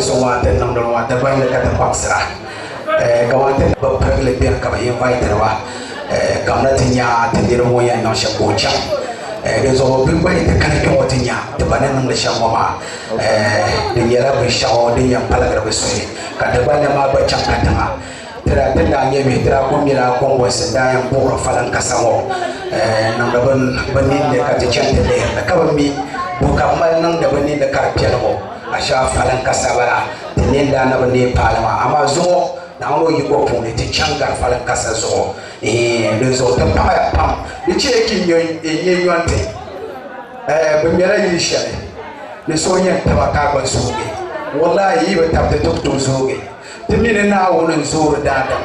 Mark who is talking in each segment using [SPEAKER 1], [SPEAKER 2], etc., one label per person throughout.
[SPEAKER 1] so what and number one, the boy at the box. Go on, the public beer come invite her. Gamnatinya, the Diromoya, no Shabucha. There's all big way the Canadian, the banana the Shamama, the yellow shower, the young Palagrabis, Catabana Champatama. Tera yemi tera kumira kongwes ndaya mboro falan kasamo nang daban banin de ka chante de kabami buka mal nang daban ni de karpiano asha falan kasabara tinenda na bani palama amazo na ono yigo pone ti changa falan kasazo lezo ta pa pam de cheki nyo yante bamira yisha ne sonya tabaka ba suge wallahi yiba tabta dokto zoge timine na wonin zuru dada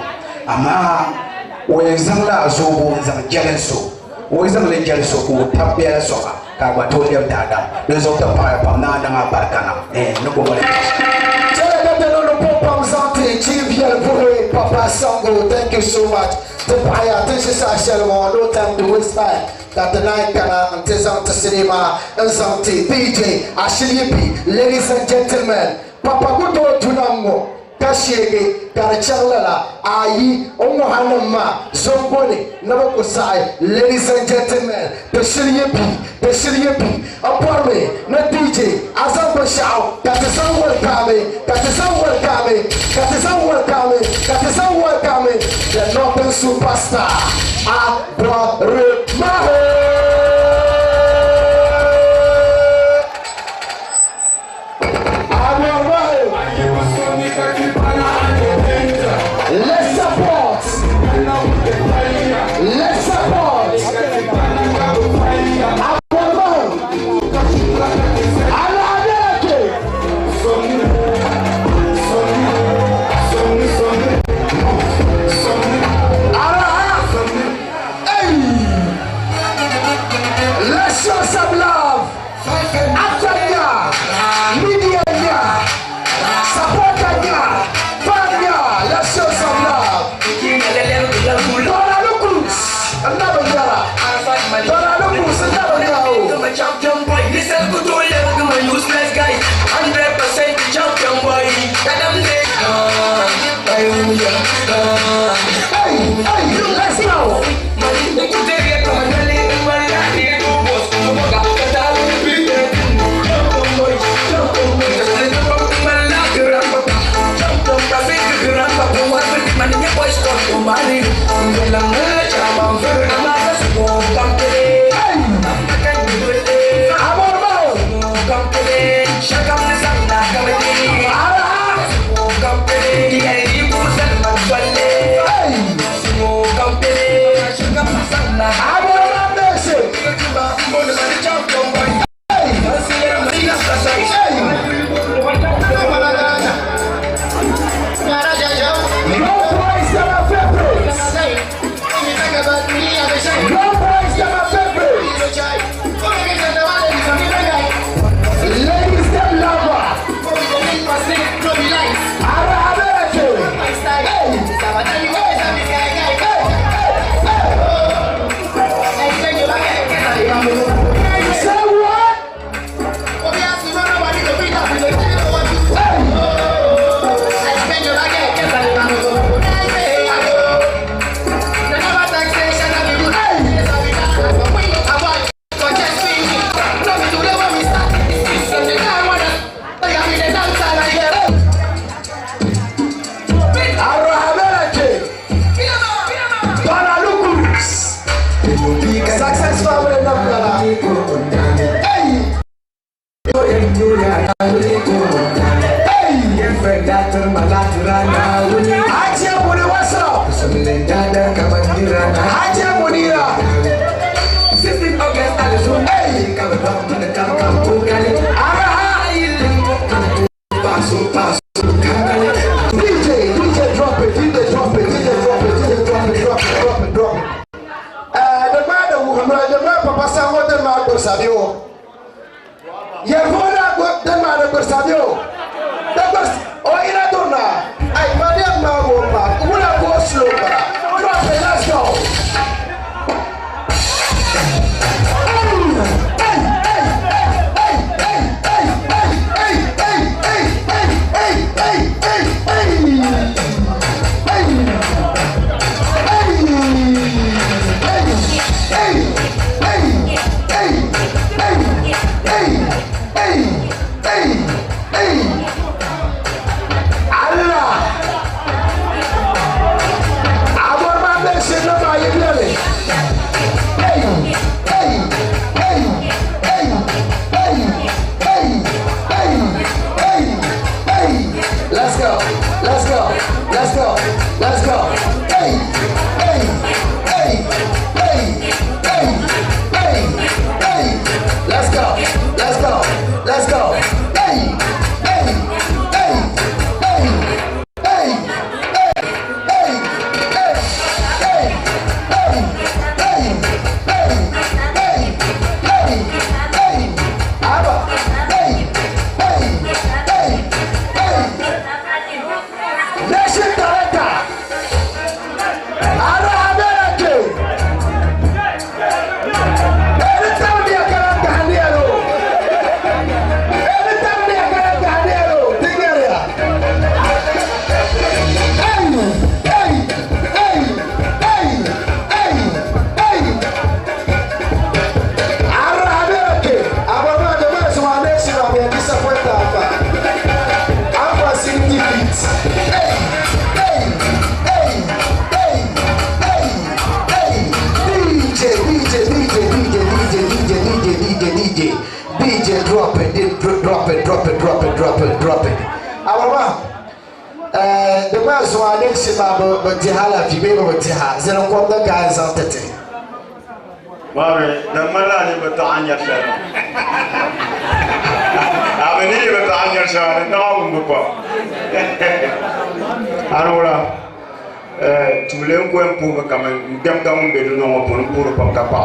[SPEAKER 1] amma wayan zamla zubu zam jalenso wayan zamla jalenso ko tabbiya so ka ba to dem dada le zo ta pa pa na na barkana no ko mole tele da no papa santé chiviel pour papa Sango. Thank you so much to paya this is actually no time to waste time that the night kana antizam to cinema and something DJ Ashilipi. Ladies and gentlemen, papa go to Tunango Kashege, Karachalala, Ayi, Omohanama, Zomboni, Nabakosai, ladies and gentlemen, the Shiriapi, Aparme, not DJ, Azamba Shao, that is all coming, the Northern Superstar, Abra Let's support.
[SPEAKER 2] Awama the ones who are next to but Tihala, if you be with Tiha, then all the guys out there.
[SPEAKER 3] Mare, the Malani with the Anya Shell. I believe with the Anya Shell and now Mupa. Anora. Tu le un po' come dem da un bello nome per un puro papà.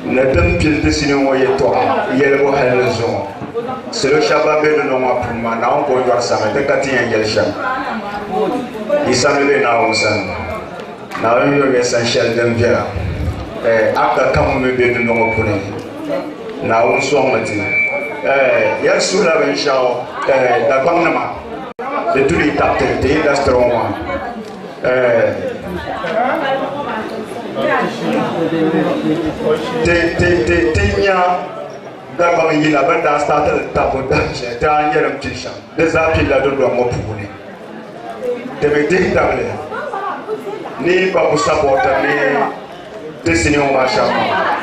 [SPEAKER 3] Ne dem più di sinimo yeto, yelbo helezo. Se lo shaba bello nome per ma na un po' yor sama te katia yel sham. Isamele na onsan. Na yo essentiel dem via. Aka kamu me bello nome pour na un somati. Yer sura ben shao da bangna de tous les tapes de l'astronome. Tinya d'abord il a pas d'instant de tape d'âge, dernier un petit champ. Des appels là de doigt m'opposer. De me détabler. Ni pas pour supporter ni dessiner un machin.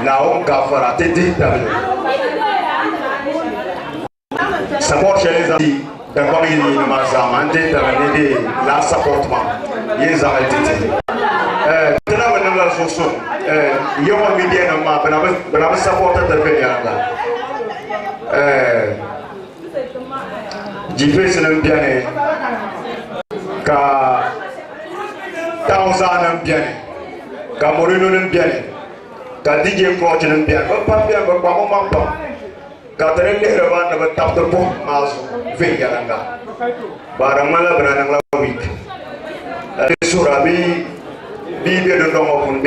[SPEAKER 3] Na on gafara te détabler. Support chez les amis. D'abord il y a une mazamande de la supportement. Ils ont été. Tena on a soso. Il y a un média dans ma ben supporter de venir là. Jibe c'est un bien. Ka Taouza un bien. Ka Morino un bien. Ka DJ Coach un bien. Pas bien, pas moment pas. Katanya ni rawan dapat tap terpuk masuk veyananga. Barang malah beranang lawik. Surabi bibi dong pun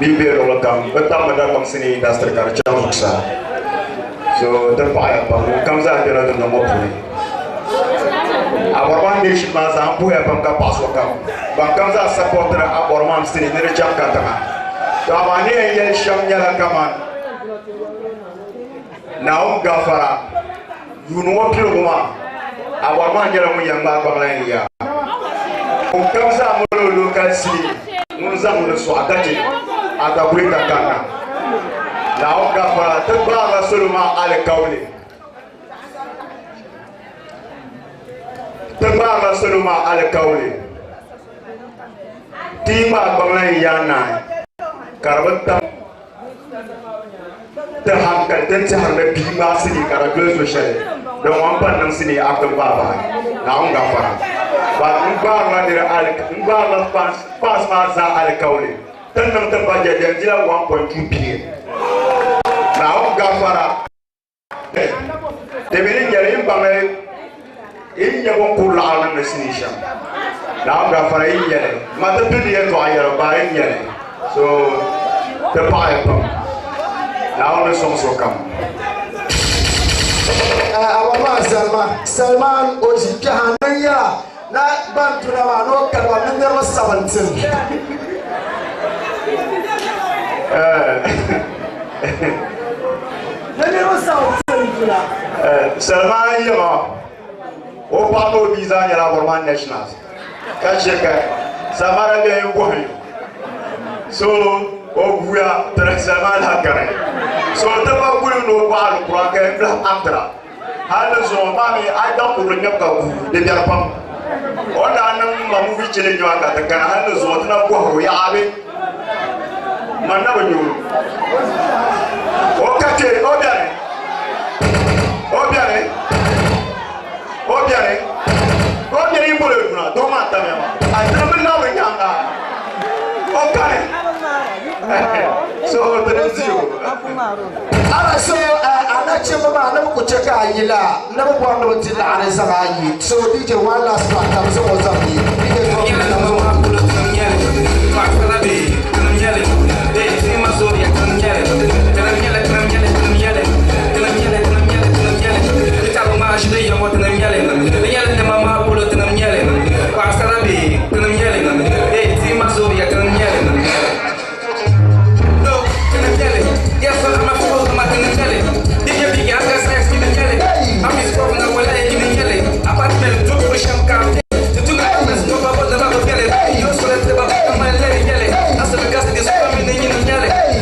[SPEAKER 3] bibi rolakam. Betam ada bang sini dasar kerja muksa. So terpayah bang. Kamza ada dong pun. Aborman ni shima zampu ya bang kapas wakam. Bang kamza supporter aborman sini ni rejam katanya. Kamani yang shamnya Kaman. Now gafara you know pilguma our man jara mu yamba bangla ya o kamsa mo local si munza mu so agati aga breka kana now gafara tabara sulma al kawli tabara sulma al kawli tima bangla ya na karbata terhangkat dan cahaya bima sini karena gelas besar. Dan wampan nang sini aku bapa, naung gafara. Bang umbar mandira alik, umbar pas masa alik kauli. Tenang terbaca dan jila 1.2 billion. Naung gafara. Demi jadi bangai ini yang kula alam sini syam. Naung gafara ini jadi. Mata pilih tu ayah baik jadi. So terpayah pun. Now let's also come.
[SPEAKER 2] Awama Salman oji kahanaya na bantu na wano kalwa nindero 17. Nindero 17.
[SPEAKER 3] Salman yama. O pato visa nyala Burman nationals. Kacheka Samara le yukohi. So o buya Salman hakare. So taba bulu no balu kurang bla antra hal zo mami ada kurnya ka de jarpam ona nan mamu bi chele nyo aka ta kana hal zo tana ko ho ya abe manna banyu o kate o biare o biare o biare o biare bulu kuna do ma ta me ma ai tana na ba nyanga o kare so tenezio
[SPEAKER 2] ala so anache mama na ko cheka ayila na bo ndo tila ana sanga yi so DJ one last part am so ozami DJ